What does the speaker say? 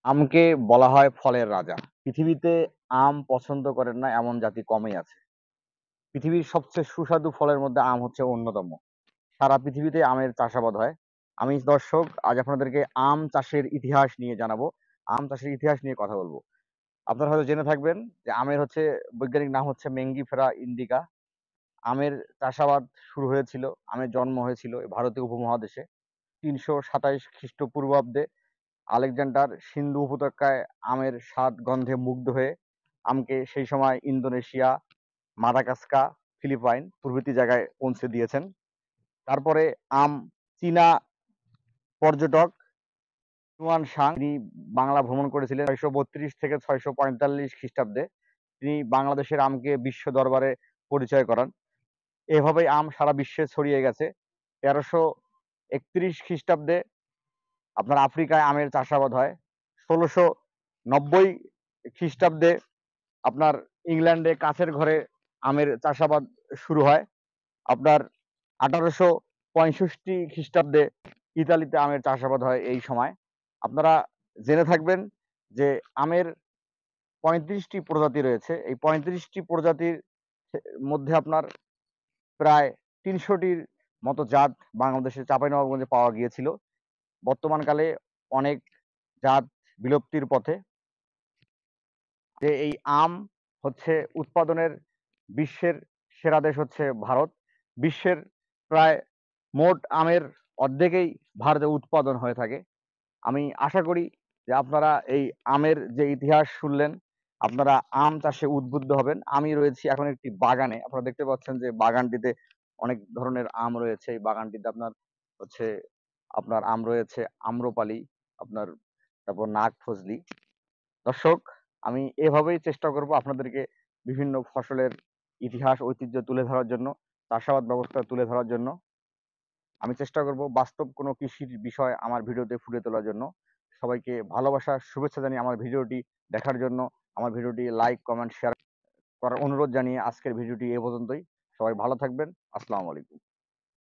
আমকে বলা হয় ফলের রাজা। পৃথিবীতে আম পছন্দ করেন না এমন জাতি কমই আছে। পৃথিবীর সবচেয়ে সুস্বাদু ফলের মধ্যে আম হচ্ছে অন্যতম। সারা পৃথিবীতে আমের চাষাবাদ হয়। আমি দর্শক আজ আপনাদেরকে আম চাষের ইতিহাস নিয়ে জানাবো। আম চাষের ইতিহাস নিয়ে কথা বলবো। আপনারা হয়তো জেনে থাকবেন যে আমের বৈজ্ঞানিক নাম হচ্ছে ম্যাঙ্গিফেরা ইন্ডিকা। আমের চাষাবাদ শুরু হয়েছিল, আমের জন্ম হয়েছিল ভারতীয় উপমহাদেশে ৩২৭ খ্রিস্টপূর্বাব্দে। আলেকজান্ডার সিন্ধু উপত্যকায় আমের স্বাদ গন্ধে মুগ্ধ হয়ে আমকে সেই সময় ইন্দোনেশিয়া, মাদাগাস্কার, ফিলিপাইন প্রভৃতি জায়গায় পৌঁছে দিয়েছেন। তারপরে আম চীনা পর্যটক হুয়ান সাং তিনি বাংলা ভ্রমণ করেছিলেন ৬৩২ থেকে ৬৪৫ খ্রিস্টাব্দে। তিনি বাংলাদেশের আমকে বিশ্ব দরবারে পরিচয় করান। এভাবেই আম সারা বিশ্বে ছড়িয়ে গেছে। ১৩৩১ খ্রিস্টাব্দে আপনার আফ্রিকায় আমের চাষাবাদ হয়। ১৬৯০ খ্রিস্টাব্দে আপনার ইংল্যান্ডে কাচের ঘরে আমের চাষাবাদ শুরু হয়। আপনার ১৮৬৫ খ্রিস্টাব্দে ইতালিতে আমের চাষাবাদ হয় এই সময়। আপনারা জেনে থাকবেন যে আমের ৩৫টি প্রজাতি রয়েছে। এই ৩৫টি প্রজাতির মধ্যে আপনার প্রায় ৩০০টির মতো জাত বাংলাদেশের চাঁপাইনবাবগঞ্জে পাওয়া গিয়েছিল। বর্তমানকালে অনেক জাত বিলুপ্তির পথে। যে এই আম হচ্ছে উৎপাদনের বিশ্বের সেরা দেশ হচ্ছে ভারত। বিশ্বের প্রায় মোট আমের অর্ধেকই ভারতে উৎপাদন হয়ে থাকে। আমি আশা করি যে আপনারা এই আমের যে ইতিহাস শুনলেন, আপনারা আম চাষে উদ্বুদ্ধ হবেন। আমি রয়েছি এখন একটি বাগানে। আপনারা দেখতে পাচ্ছেন যে বাগানটিতে অনেক ধরনের আম রয়েছে। এই বাগানটিতে হচ্ছে আপনার আম রয়েছে আম্রপালি, আপনার তারপর নাগফজলি। দর্শক, আমি এভাবেই চেষ্টা করব আপনাদেরকে বিভিন্ন ফসলের ইতিহাস ঐতিহ্য তুলে ধরার জন্য, চাষাবাদ ব্যবস্থা তুলে ধরার জন্য। আমি চেষ্টা করব বাস্তব কোনো কৃষির বিষয় আমার ভিডিওতে ফুটিয়ে তোলার জন্য। সবাইকে ভালোবাসা শুভেচ্ছা জানিয়ে আমার ভিডিওটি দেখার জন্য, আমার ভিডিওটি লাইক, কমেন্ট, শেয়ার করার অনুরোধ জানিয়ে আজকের ভিডিওটি এ পর্যন্তই। সবাই ভালো থাকবেন। আসসালামু আলাইকুম।